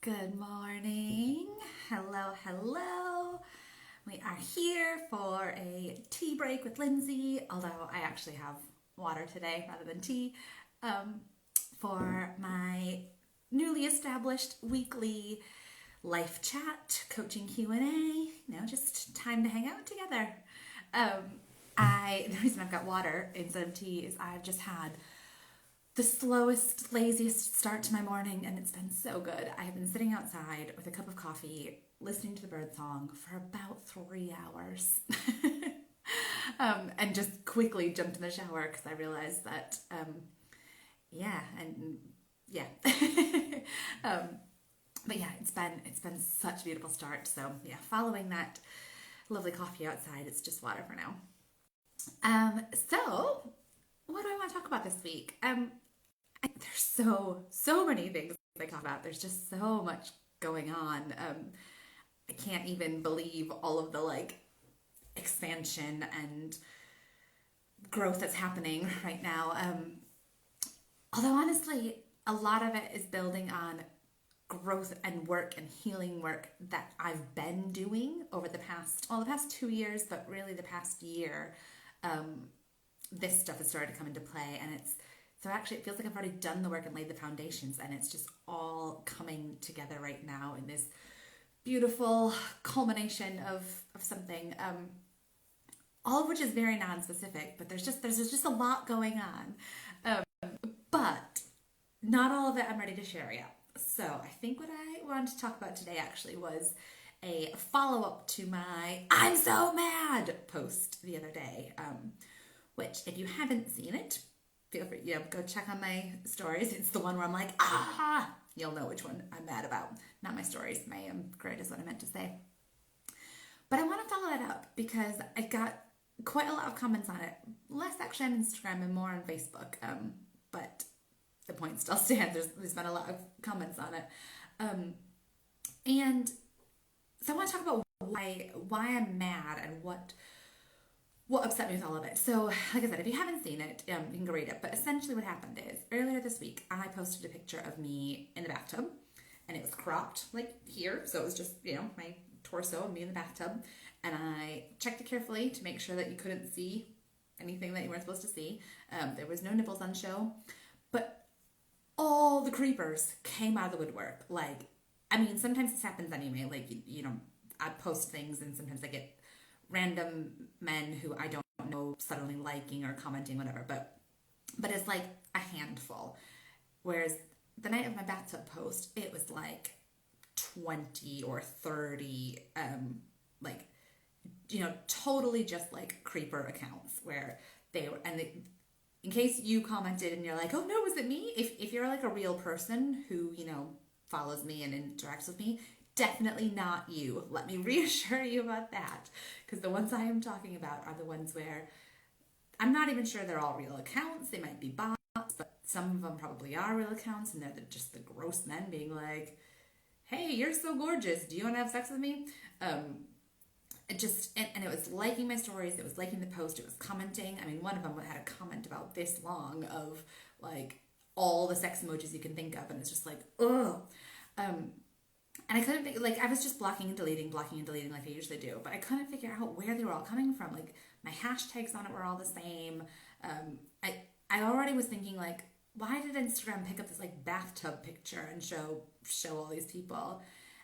Good morning. Hello, hello. We are here for a tea break with Lindsey, although I actually have water today rather than tea, for my newly established weekly life chat, coaching Q&A, just time to hang out together. The reason I've got water instead of tea is I've just had the slowest, laziest start to my morning, and it's been so good. I have been sitting outside with a cup of coffee, listening to the bird song for about 3 hours. And just quickly jumped in the shower because I realized that, but yeah, it's been such a beautiful start. So yeah, following that lovely coffee outside, it's just water for now. So what do I want to talk about this week? There's so many things I talk about. There's just so much going on. I can't even believe all of the expansion and growth that's happening right now. Although honestly, a lot of it is building on growth and work and healing work that I've been doing over the past 2 years, but really the past year. This stuff has started to come into play, and it feels like I've already done the work and laid the foundations, and it's just all coming together right now in this beautiful culmination of something, all of which is very non-specific, but there's just a lot going on, but not all of it I'm ready to share yet. So I think what I wanted to talk about today actually was a follow-up to my "I'm so mad" post the other day, which if you haven't seen it, feel free, go check on my stories. It's the one where I'm like, you'll know which one I'm mad about. Not my stories, my grid is what I meant to say. But I want to follow that up because I got quite a lot of comments on it. Less actually on Instagram and more on Facebook. But the point still stands. There's been a lot of comments on it. And so I want to talk about why I'm mad and what upset me with all of it. So, like I said, if you haven't seen it, you can go read it. But essentially what happened is, earlier this week, I posted a picture of me in the bathtub, and it was cropped, here. So it was just, my torso and me in the bathtub. And I checked it carefully to make sure that you couldn't see anything that you weren't supposed to see. There was no nipples on show. But all the creepers came out of the woodwork. Sometimes this happens anyway. I post things, and sometimes I get random men who I don't know suddenly liking or commenting, whatever, but it's like a handful. Whereas the night of my bathtub post, it was 20 or 30, totally just creeper accounts where in case you commented and you're like, oh no, was it me? If you're a real person who, follows me and interacts with me, definitely not you. Let me reassure you about that. Because the ones I am talking about are the ones where I'm not even sure they're all real accounts. They might be bots, but some of them probably are real accounts, and they're just the gross men being like, hey, you're so gorgeous. Do you want to have sex with me? It was liking my stories. It was liking the post. It was commenting. One of them had a comment about this long of all the sex emojis you can think of, and it's just ugh. And I couldn't I was just blocking and deleting like I usually do, but I couldn't figure out where they were all coming from. My hashtags on it were all the same. I already was thinking why did Instagram pick up this bathtub picture and show all these people?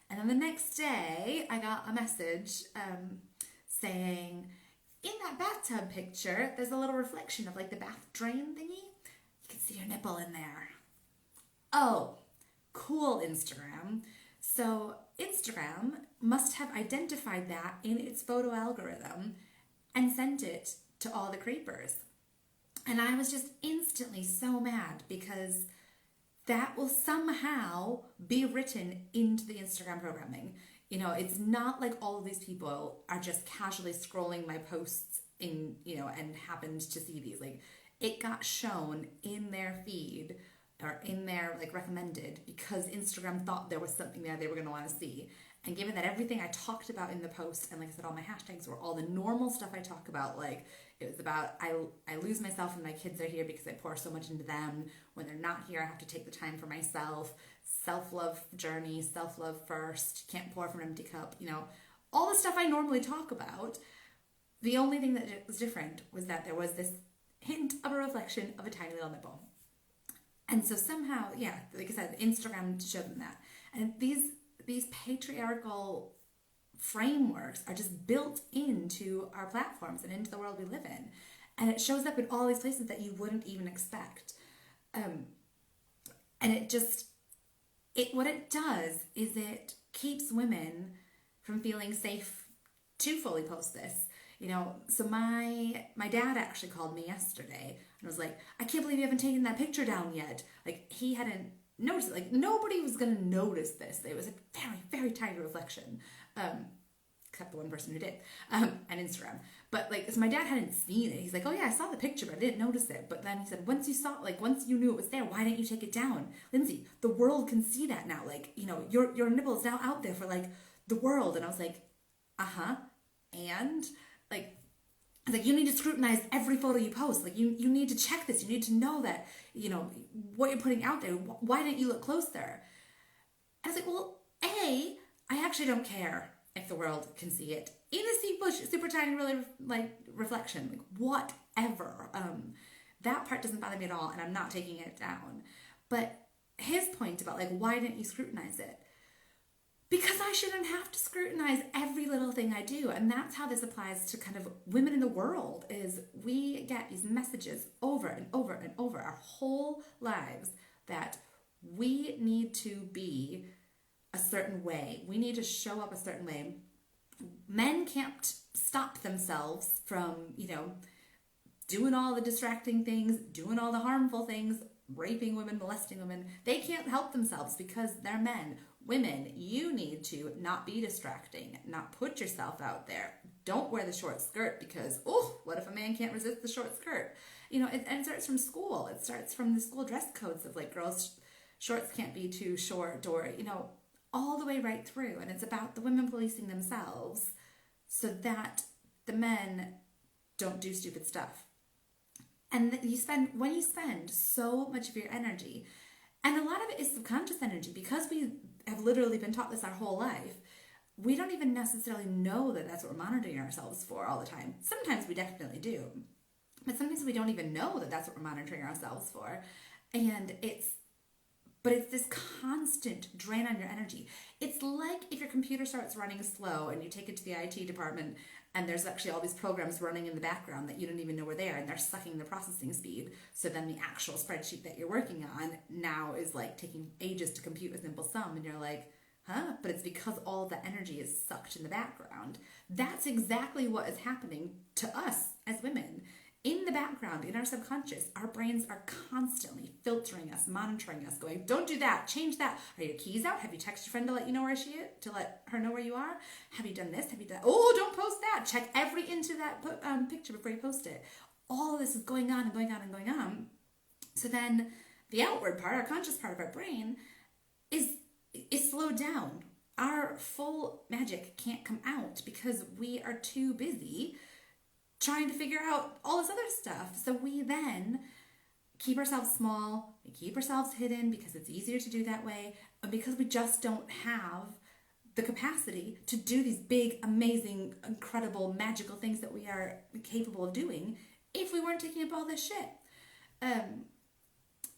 And then the next day I got a message saying, in that bathtub picture, there's a little reflection of the bath drain thingy. You can see your nipple in there. Oh, cool, Instagram. So Instagram must have identified that in its photo algorithm and sent it to all the creepers. And I was just instantly so mad because that will somehow be written into the Instagram programming. It's not like all of these people are just casually scrolling my posts and happened to see these. It got shown in their feed or in their recommended because Instagram thought there was something there they were going to want to see. And given that everything I talked about in the post, and like I said, all my hashtags were all the normal stuff I talk about, it was about I lose myself when my kids are here because I pour so much into them. When they're not here, I have to take the time for myself. self-love journey, self-love first, can't pour from an empty cup, all the stuff I normally talk about. The only thing that was different was that there was this hint of a reflection of a tiny little nipple. And so somehow, yeah, like I said, Instagram showed them that. And these patriarchal frameworks are just built into our platforms and into the world we live in. And it shows up in all these places that you wouldn't even expect. And what it does is it keeps women from feeling safe to fully post this. So my dad actually called me yesterday and was like, I can't believe you haven't taken that picture down yet. Like, he hadn't noticed it. Like, nobody was going to notice this. It was a very, very tiny reflection. Except the one person who did, on Instagram. But so my dad hadn't seen it. He's like, oh yeah, I saw the picture, but I didn't notice it. But then he said, once you knew it was there, why didn't you take it down? Lindsey, the world can see that now. Your nipple is now out there for the world. And I was like, and I was like, you need to scrutinize every photo you post. You need to check this. You need to know that, what you're putting out there. Why didn't you look closer? I was like, well, I actually don't care if the world can see it in a super tiny, really reflection, whatever. That part doesn't bother me at all, and I'm not taking it down. But his point about why didn't you scrutinize it? Because I shouldn't have to scrutinize every little thing I do. And that's how this applies to kind of women in the world, is we get these messages over and over and over our whole lives that we need to be a certain way. We need to show up a certain way. Men can't stop themselves from, doing all the distracting things, doing all the harmful things, raping women, molesting women. They can't help themselves because they're men. Women, you need to not be distracting, not put yourself out there. Don't wear the short skirt because, what if a man can't resist the short skirt? And it starts from school. It starts from the school dress codes of girls' shorts can't be too short, or, all the way right through. And it's about the women policing themselves so that the men don't do stupid stuff. And when you spend so much of your energy, and a lot of it is subconscious energy, because we have literally been taught this our whole life, we don't even necessarily know that that's what we're monitoring ourselves for all the time. Sometimes we definitely do, but sometimes we don't even know that that's what we're monitoring ourselves for. And it's this constant drain on your energy. It's like if your computer starts running slow and you take it to the IT department and there's actually all these programs running in the background that you don't even know were there, and they're sucking the processing speed. So then the actual spreadsheet that you're working on now is taking ages to compute a simple sum, and you're like, but it's because all the energy is sucked in the background. That's exactly what is happening to us as women. In the background, in our subconscious, our brains are constantly filtering us, monitoring us, going, don't do that, change that. Are your keys out? Have you texted your friend to let you know where she is? To let her know where you are? Have you done this? Have you done, don't post that. Check every into that picture before you post it. All of this is going on and going on and going on. So then the outward part, our conscious part of our brain, is slowed down. Our full magic can't come out because we are too busy trying to figure out all this other stuff. So we then keep ourselves small, we keep ourselves hidden because it's easier to do that way, and because we just don't have the capacity to do these big, amazing, incredible, magical things that we are capable of doing if we weren't taking up all this shit.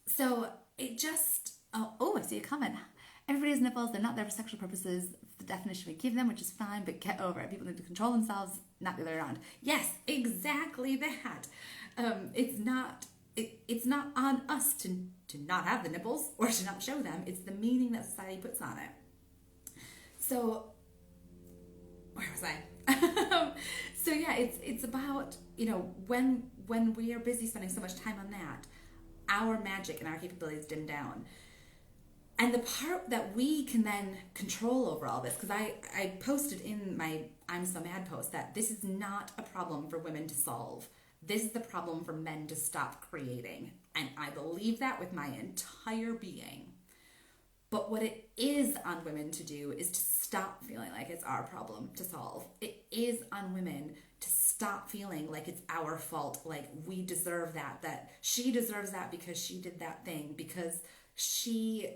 So it just, I see a comment. Everybody has nipples, they're not there for sexual purposes. The definition we give them, which is fine, but get over it. People need to control themselves, not the other way around. Yes, exactly that. It's not on us to not have the nipples or to not show them. It's the meaning that society puts on it. So, where was I? So yeah, it's about, when we are busy spending so much time on that, our magic and our capabilities dim down. And the part that we can then control over all this, because I posted in my I'm So Mad post that this is not a problem for women to solve. This is the problem for men to stop creating. And I believe that with my entire being. But what it is on women to do is to stop feeling like it's our problem to solve. It is on women to stop feeling like it's our fault, like we deserve that she deserves that because she did that thing, because she,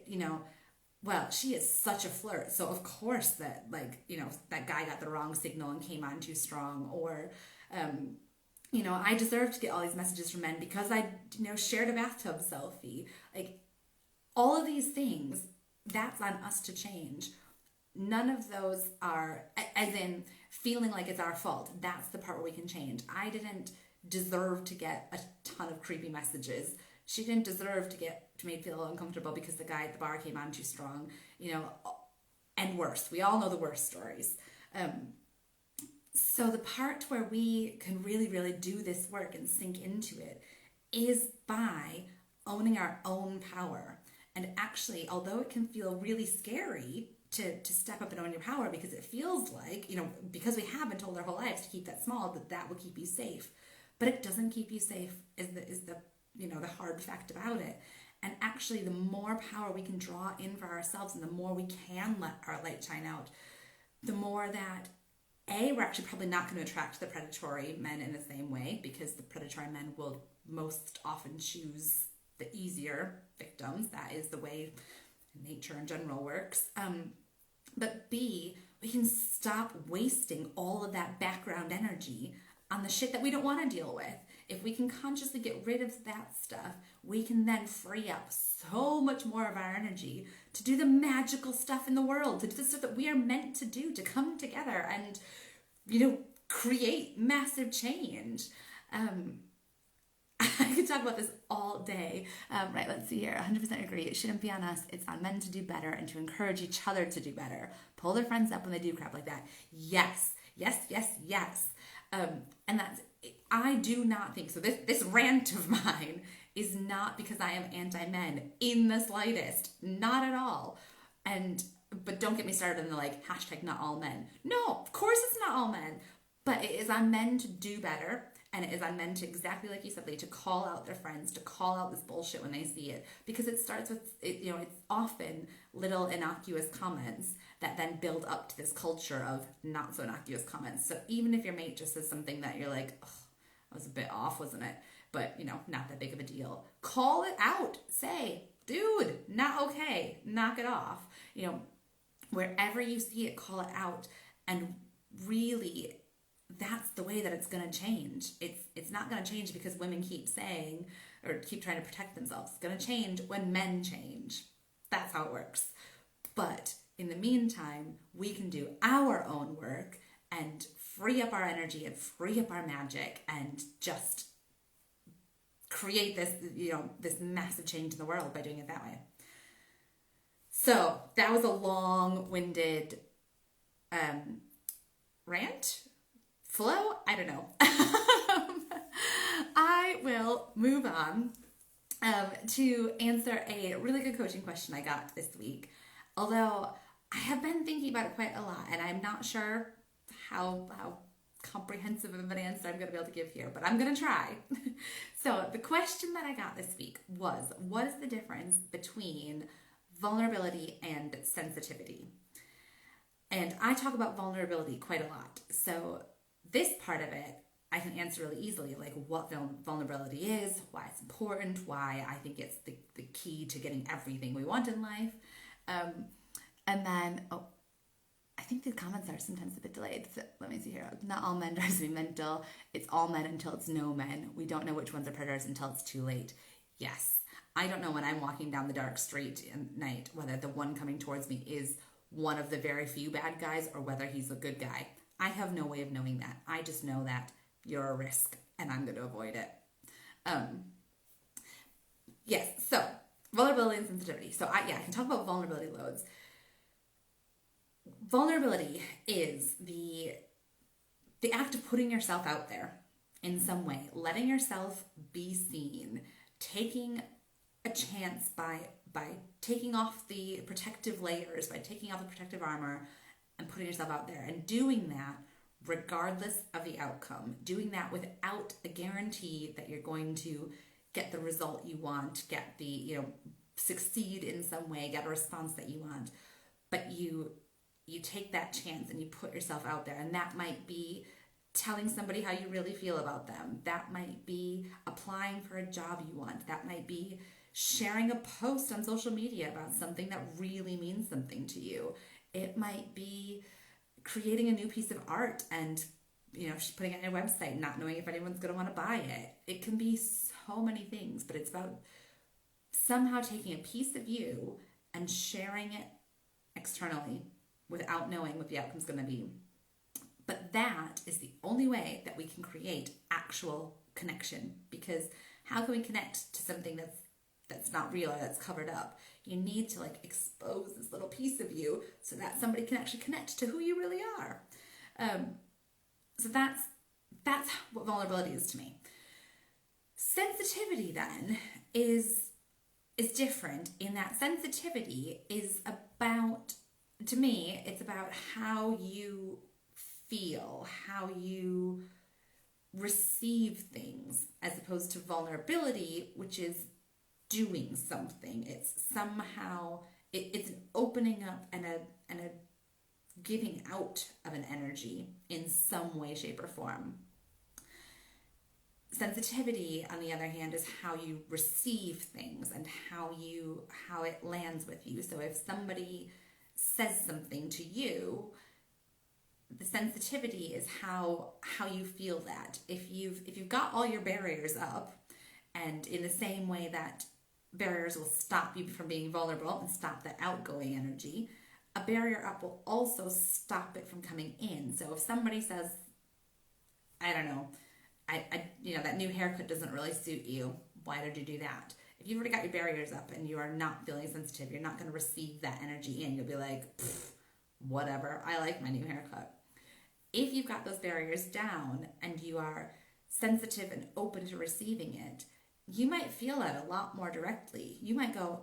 well, she is such a flirt. So of course that, like, that guy got the wrong signal and came on too strong. Or, I deserve to get all these messages from men because I, shared a bathtub selfie. Like, all of these things, that's on us to change. None of those are, as in feeling like it's our fault. That's the part where we can change. I didn't deserve to get a ton of creepy messages. She didn't deserve to be feel uncomfortable because the guy at the bar came on too strong, and worse. We all know the worst stories. So the part where we can really, really do this work and sink into it is by owning our own power. And actually, although it can feel really scary to step up and own your power, because it feels like, because we have been told our whole lives to keep that small, that will keep you safe. But it doesn't keep you safe is the the hard fact about it. And actually, the more power we can draw in for ourselves and the more we can let our light shine out, the more that, we're actually probably not going to attract the predatory men in the same way, because the predatory men will most often choose the easier victims. That is the way nature in general works. But B, we can stop wasting all of that background energy on the shit that we don't want to deal with. If we can consciously get rid of that stuff, we can then free up so much more of our energy to do the magical stuff in the world, to do the stuff that we are meant to do, to come together and, create massive change. I could talk about this all day. Right, let's see here. 100% agree. It shouldn't be on us. It's on men to do better and to encourage each other to do better. Pull their friends up when they do crap like that. Yes, yes, yes, yes. And that's, I do not think, so this rant of mine is not because I am anti-men in the slightest. Not at all. But don't get me started on the hashtag not all men. No, of course it's not all men. But it is on men to do better. And it is on men to, exactly like you said, Lee, to call out their friends, to call out this bullshit when they see it. Because it starts with, it's often little innocuous comments that then build up to this culture of not so innocuous comments. So even if your mate just says something that you're like, oh, that was a bit off, wasn't it? But, not that big of a deal. Call it out. Say, dude, not okay. Knock it off. Wherever you see it, call it out. And really, that's the way that it's going to change. It's not going to change because women keep saying or keep trying to protect themselves. It's going to change when men change. That's how it works. But in the meantime, we can do our own work and free up our energy and free up our magic and just create this, this massive change in the world by doing it that way. So that was a long-winded rant. Flow? I don't know. I will move on to answer a really good coaching question I got this week. Although I have been thinking about it quite a lot, and I'm not sure how comprehensive of an answer I'm going to be able to give here, but I'm going to try. So the question that I got this week was, what is the difference between vulnerability and sensitivity? And I talk about vulnerability quite a lot. So this part of it, I can answer really easily, like what vulnerability is, why it's important, why I think it's the key to getting everything we want in life. And then, I think the comments are sometimes a bit delayed. So let me see here. Not all men drives me mental. It's all men until it's no men. We don't know which ones are predators until it's too late. Yes. I don't know when I'm walking down the dark street at night whether the one coming towards me is one of the very few bad guys or whether he's a good guy. I have no way of knowing that. I just know that you're a risk and I'm going to avoid it. Yes, so vulnerability and sensitivity. So I can talk about vulnerability loads. Vulnerability is the act of putting yourself out there in some way, letting yourself be seen, taking a chance by taking off the protective layers, by taking off the protective armor and putting yourself out there, and doing that regardless of the outcome, doing that without a guarantee that you're going to get the result you want, get the, succeed in some way, get a response that you want, but you take that chance and you put yourself out there. And that might be telling somebody how you really feel about them. That might be applying for a job you want. That might be sharing a post on social media about something that really means something to you. It might be creating a new piece of art and, putting it on your website, not knowing if anyone's going to want to buy it. It can be so many things, but it's about somehow taking a piece of you and sharing it externally without knowing what the outcome's going to be. But that is the only way that we can create actual connection, because how can we connect to something that's not real or that's covered up? You need to expose this little piece of you so that somebody can actually connect to who you really are. So that's what vulnerability is to me. Sensitivity then is different in that sensitivity is about, to me, it's about how you feel, how you receive things, as opposed to vulnerability, which is doing something. It's somehow, it's an opening up and a giving out of an energy in some way, shape, or form. Sensitivity, on the other hand, is how you receive things and how it lands with you. So if somebody says something to you, the sensitivity is how you feel that. If you've got all your barriers up, and in the same way that barriers will stop you from being vulnerable and stop that outgoing energy, a barrier up will also stop it from coming in. So if somebody says, I don't know, that new haircut doesn't really suit you, why did you do that? If you've already got your barriers up and you are not feeling sensitive, you're not going to receive that energy in. You'll be like, whatever, I like my new haircut. If you've got those barriers down and you are sensitive and open to receiving it, you might feel it a lot more directly. You might go,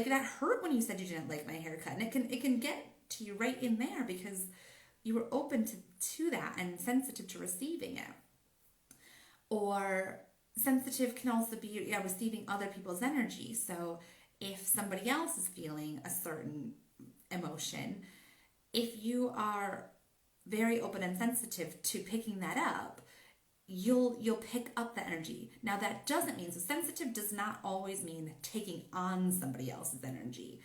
that hurt when you said you didn't like my haircut. And it can get to you right in there because you were open to that and sensitive to receiving it. Or sensitive can also be receiving other people's energy. So if somebody else is feeling a certain emotion, if you are very open and sensitive to picking that up, you'll pick up the energy. Now that doesn't mean, so sensitive does not always mean taking on somebody else's energy.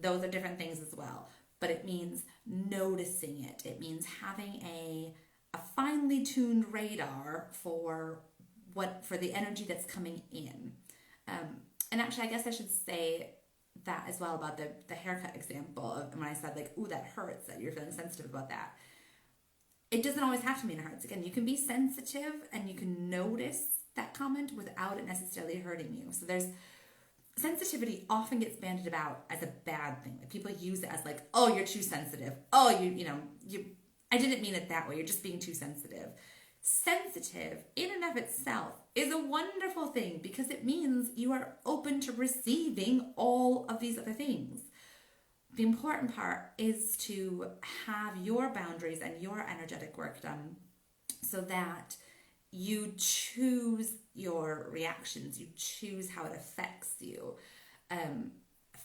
Those are different things as well, but it means noticing it. It means having a finely tuned radar for the energy that's coming in. And actually, I guess I should say that as well about the haircut example of when I said that hurts, that you're feeling sensitive about that. It doesn't always have to mean it hurts. Again, you can be sensitive and you can notice that comment without it necessarily hurting you. So sensitivity often gets bandied about as a bad thing. People use it as oh, you're too sensitive. Oh, I didn't mean it that way. You're just being too sensitive. Sensitive in and of itself is a wonderful thing because it means you are open to receiving all of these other things. The important part is to have your boundaries and your energetic work done so that you choose your reactions, you choose how it affects you.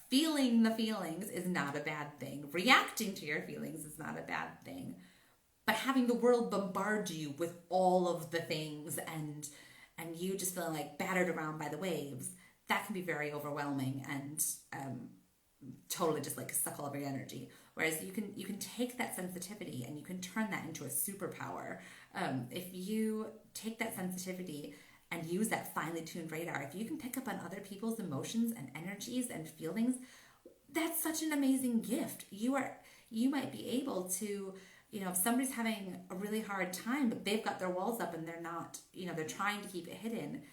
Feeling the feelings is not a bad thing. Reacting to your feelings is not a bad thing. But having the world bombard you with all of the things and you just feeling battered around by the waves, that can be very overwhelming and totally just suck all of your energy. Whereas you can take that sensitivity and you can turn that into a superpower. If you take that sensitivity and use that finely tuned radar, if you can pick up on other people's emotions and energies and feelings, that's such an amazing gift. You might be able to, if somebody's having a really hard time, but they've got their walls up and they're not, they're trying to keep it hidden.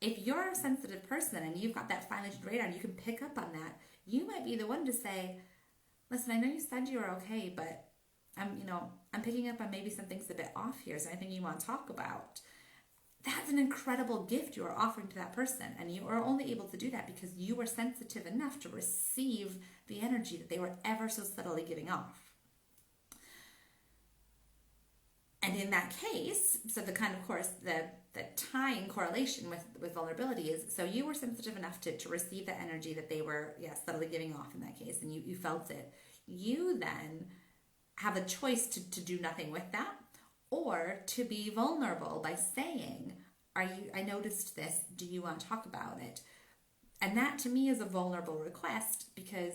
If you're a sensitive person and you've got that finely tuned radar and you can pick up on that, you might be the one to say, listen, I know you said you were okay, but I'm picking up on maybe something's a bit off here. Is there anything you want to talk about? That's an incredible gift you are offering to that person. And you are only able to do that because you were sensitive enough to receive the energy that they were ever so subtly giving off. And in that case, so the kind of course, the tying correlation with vulnerability is, so you were sensitive enough to receive the energy that they were, subtly giving off in that case, and you felt it. You then have a choice to do nothing with that, or to be vulnerable by saying, I noticed this, do you want to talk about it? And that to me is a vulnerable request, because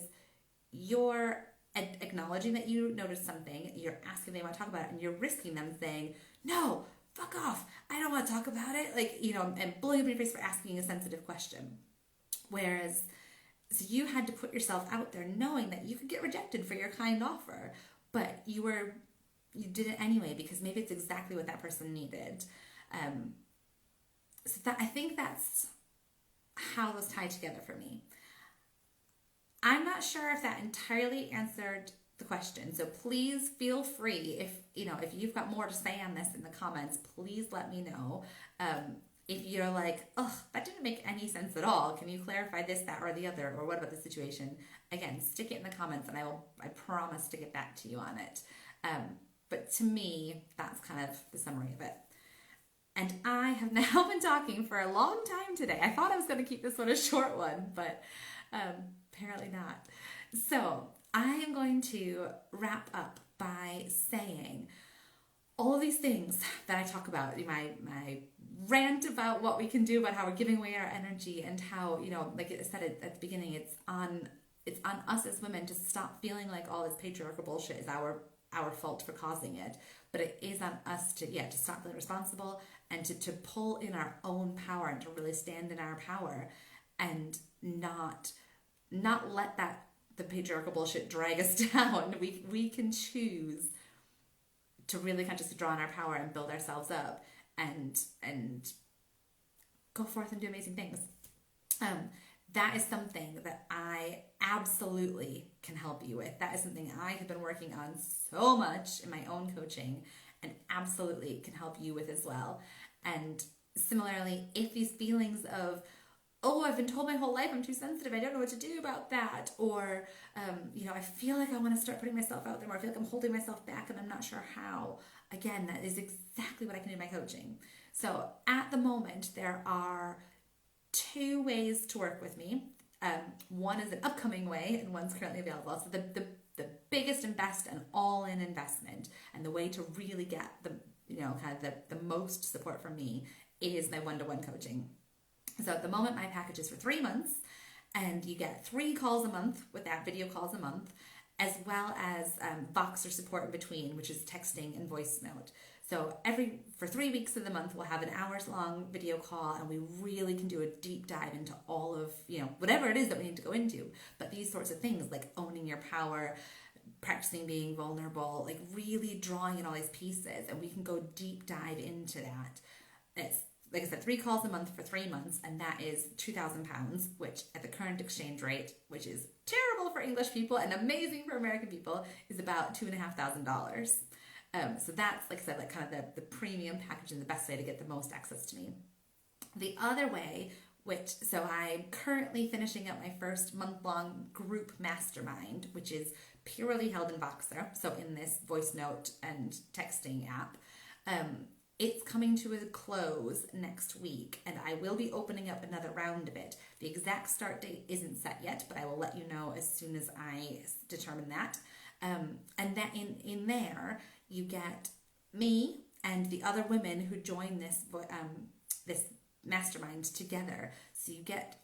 you're acknowledging that you noticed something, you're asking if they want to talk about it, and you're risking them saying, no, fuck off, I don't want to talk about it, and blowing up in your face for asking a sensitive question. Whereas, so you had to put yourself out there knowing that you could get rejected for your kind offer, but you did it anyway because maybe it's exactly what that person needed. I think that's how those tie together for me. I'm not sure if that entirely answered the question, so please feel free, if you've got more to say on this in the comments, please let me know. If you're like, oh, that didn't make any sense at all, can you clarify this, that, or the other, or what about the situation? Again, stick it in the comments and I promise to get back to you on it. But to me, that's kind of the summary of it. And I have now been talking for a long time today. I thought I was going to keep this one a short one, but apparently not. So I am going to wrap up by saying all of these things that I talk about, my rant about what we can do, about how we're giving away our energy, and how, like I said at the beginning, it's on us as women to stop feeling like all this patriarchal bullshit is our fault for causing it, but it is on us to stop feeling responsible and to pull in our own power and to really stand in our power and not let the patriarchal bullshit drag us down. We can choose to really kind of just draw on our power and build ourselves up and go forth and do amazing things. That is something that I absolutely can help you with. That is something I have been working on so much in my own coaching and absolutely can help you with as well. And similarly, if these feelings of, oh, I've been told my whole life I'm too sensitive, I don't know what to do about that, or, I feel like I want to start putting myself out there more, I feel like I'm holding myself back and I'm not sure how. Again, that is exactly what I can do in my coaching. So at the moment, there are 2 ways to work with me. One is an upcoming way and one's currently available. So the biggest and best and all-in investment, and the way to really get the most support from me, is my one-to-one coaching. So at the moment, my package is for 3 months, and you get 3 calls a month with that, video calls a month, as well as Voxer support in between, which is texting and voice note. So for 3 weeks of the month, we'll have an hours-long video call, and we really can do a deep dive into all of, whatever it is that we need to go into. But these sorts of things, like owning your power, practicing being vulnerable, like really drawing in all these pieces, and we can go deep dive into that. It's, like I said, 3 calls a month for 3 months, and that is £2,000, which at the current exchange rate, which is terrible for English people and amazing for American people, is about $2,500. So that's, like I said, like kind of the premium package and the best way to get the most access to me. The other way, so I'm currently finishing up my first month-long group mastermind, which is purely held in Voxer, so in this voice note and texting app. It's coming to a close next week, and I will be opening up another round of it. The exact start date isn't set yet, but I will let you know as soon as I determine that. And that in there, you get me and the other women who join this mastermind together. So you get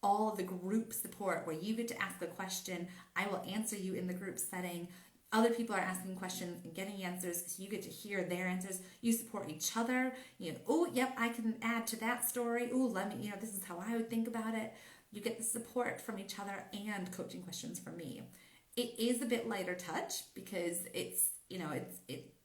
all of the group support where you get to ask a question. I will answer you in the group setting. Other people are asking questions and getting answers, so you get to hear their answers. You support each other. Oh, yep, I can add to that story. Oh, let me, this is how I would think about it. You get the support from each other and coaching questions from me. It is a bit lighter touch because it's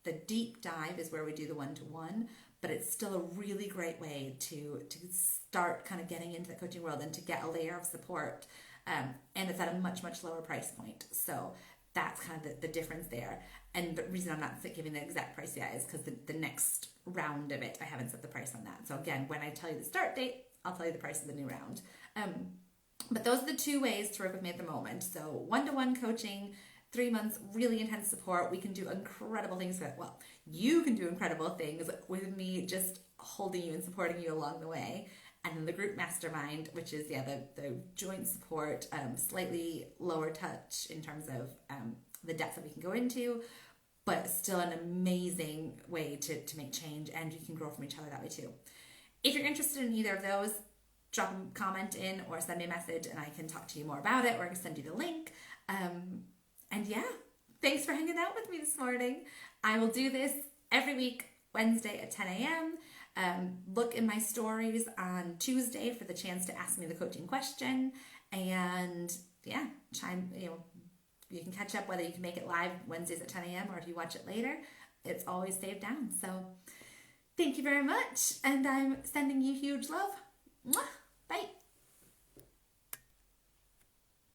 the deep dive is where we do the one-to-one, but it's still a really great way to start kind of getting into the coaching world and to get a layer of support. And it's at a much, much lower price point. So that's kind of the difference there. And the reason I'm not giving the exact price yet is because the next round of it, I haven't set the price on that. So again, when I tell you the start date, I'll tell you the price of the new round. But those are the 2 ways to work with me at the moment. So one-to-one coaching, 3 months, really intense support. We can do incredible things. Well, you can do incredible things with me just holding you and supporting you along the way. And then the group mastermind, which is, the joint support, slightly lower touch in terms of the depth that we can go into, but still an amazing way to make change, and you can grow from each other that way too. If you're interested in either of those, drop a comment in or send me a message and I can talk to you more about it, or I can send you the link. And yeah, thanks for hanging out with me this morning. I will do this every week, Wednesday at 10 a.m. Look in my stories on Tuesday for the chance to ask me the coaching question. And yeah, you can catch up whether you can make it live Wednesdays at 10 a.m. or if you watch it later. It's always saved down. So thank you very much. And I'm sending you huge love. Mwah! Bye.